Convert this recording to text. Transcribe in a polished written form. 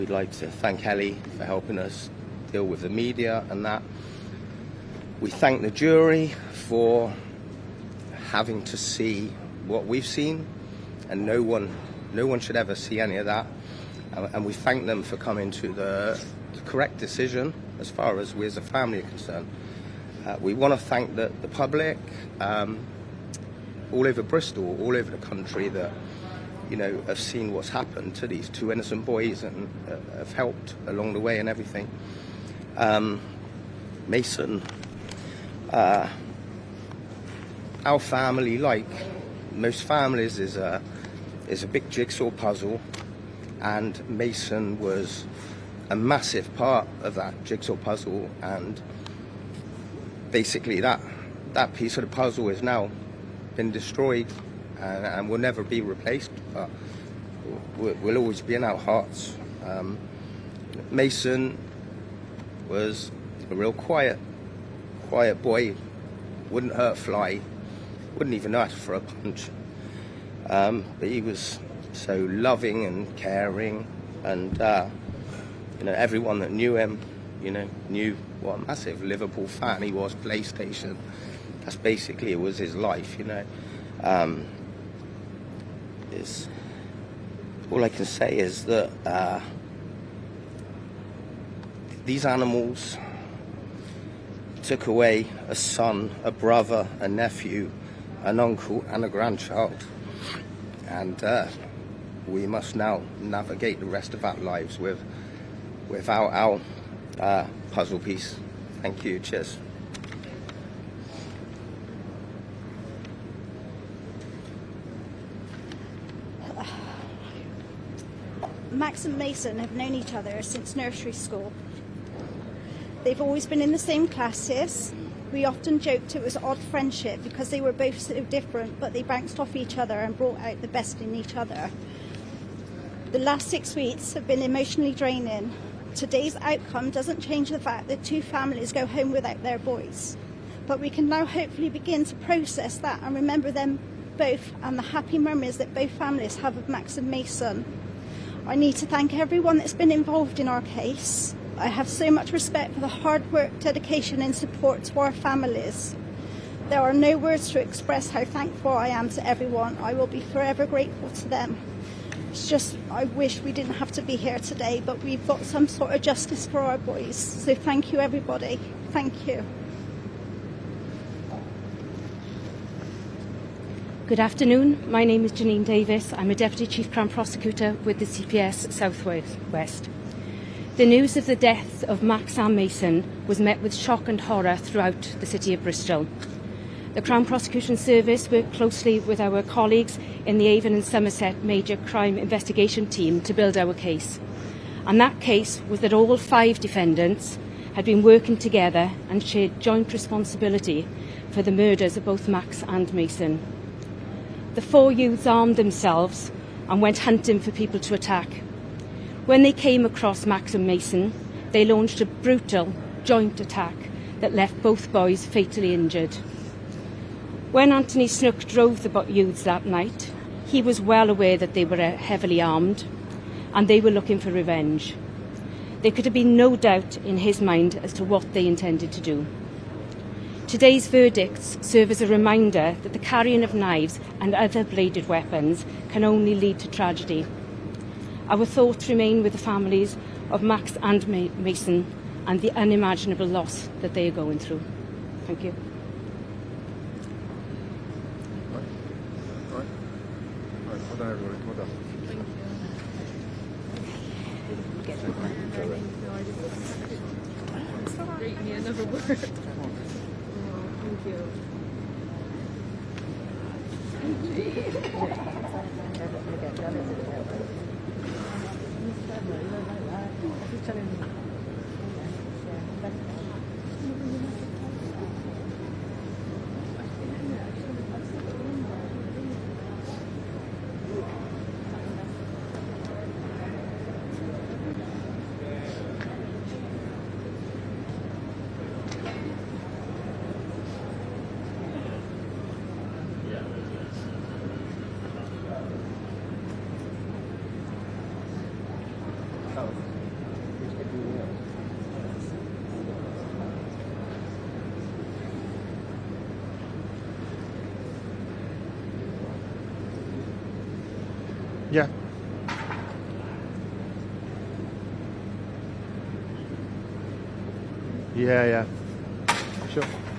We'd like to thank Ellie for helping us deal with the media and that. We thank the jury for having to see what we've seen, and no one should ever see any of that. And we thank them for coming to the correct decision as far as we as a family are concerned. We want to thank the public all over Bristol, all over the country that have seen what's happened to these two innocent boys and have helped along the way and everything. Mason, our family, like most families, is a big jigsaw puzzle, and Mason was a massive part of that jigsaw puzzle, and basically that piece of the puzzle has now been destroyed and will never be replaced, but will always be in our hearts. Mason was a real quiet boy, wouldn't hurt a fly, wouldn't even ask for a punch, but he was so loving and caring, and everyone that knew him knew what a massive Liverpool fan he was. PlayStation, that's basically, it was his life. All I can say is that these animals took away a son, a brother, a nephew, an uncle and a grandchild, and we must now navigate the rest of our lives without our puzzle piece. Thank you. Cheers. Max and Mason have known each other since nursery school. They've always been in the same classes. We often joked it was odd friendship because they were both so different, but they bounced off each other and brought out the best in each other. The last 6 weeks have been emotionally draining. Today's outcome doesn't change the fact that two families go home without their boys. But we can now hopefully begin to process that and remember them both and the happy memories that both families have of Max and Mason. I need to thank everyone that's been involved in our case. I have so much respect for the hard work, dedication and support to our families. There are no words to express how thankful I am to everyone. I will be forever grateful to them. It's just, I wish we didn't have to be here today, but we've got some sort of justice for our boys. So thank you, everybody. Thank you. Good afternoon. My name is Janine Davis. I'm a Deputy Chief Crown Prosecutor with the CPS South West. The news of the death of Max and Mason was met with shock and horror throughout the city of Bristol. The Crown Prosecution Service worked closely with our colleagues in the Avon and Somerset Major Crime Investigation Team to build our case. And that case was that all 5 defendants had been working together and shared joint responsibility for the murders of both Max and Mason. The 4 youths armed themselves and went hunting for people to attack. When they came across Max and Mason, they launched a brutal joint attack that left both boys fatally injured. When Anthony Snook drove the youths that night, he was well aware that they were heavily armed and they were looking for revenge. There could have been no doubt in his mind as to what they intended to do. Today's verdicts serve as a reminder that the carrying of knives and other bladed weapons can only lead to tragedy. Our thoughts remain with the families of Max and Mason and the unimaginable loss that they are going through. Thank you. Hold on, everybody. Hold on. Rate me another word. Thank you. Oh. Yeah. Yeah, yeah. Sure.